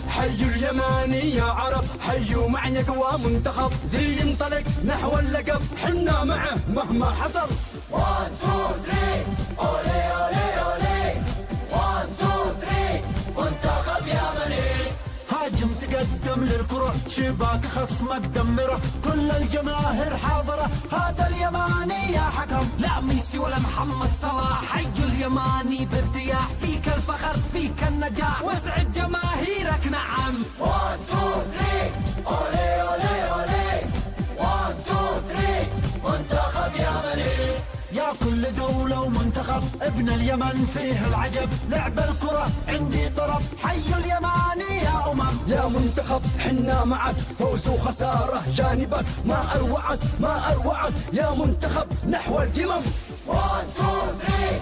حي اليماني يا عرب، حيوا معي قوى منتخب ذي ينطلق نحو اللقب، حنا معه مهما حصل. 1 2 3 أولي أولي أولي 1 2 3 منتخب يمني. هاجم تقدم للكرة، شباك خصمك دمره، كل الجماهير حاضرة، هذا اليماني يا حكم. لا ميسي ولا محمد صلاح، حي اليماني بارتياح، فيك الفخر فيك النجاح، واسعد جماهيرك نعم. 1 2 3 أولي أولي أولي 1 2 3 منتخب يمني. يا كل دولة ومنتخب ابن اليمن فيه العجب، لعب الكرة عندي طرب، حي اليماني يا يا منتخب حنا معك، فوز وخسارة جانبك، ما أروعك ما أروعك يا منتخب نحو القمم. 1 2 3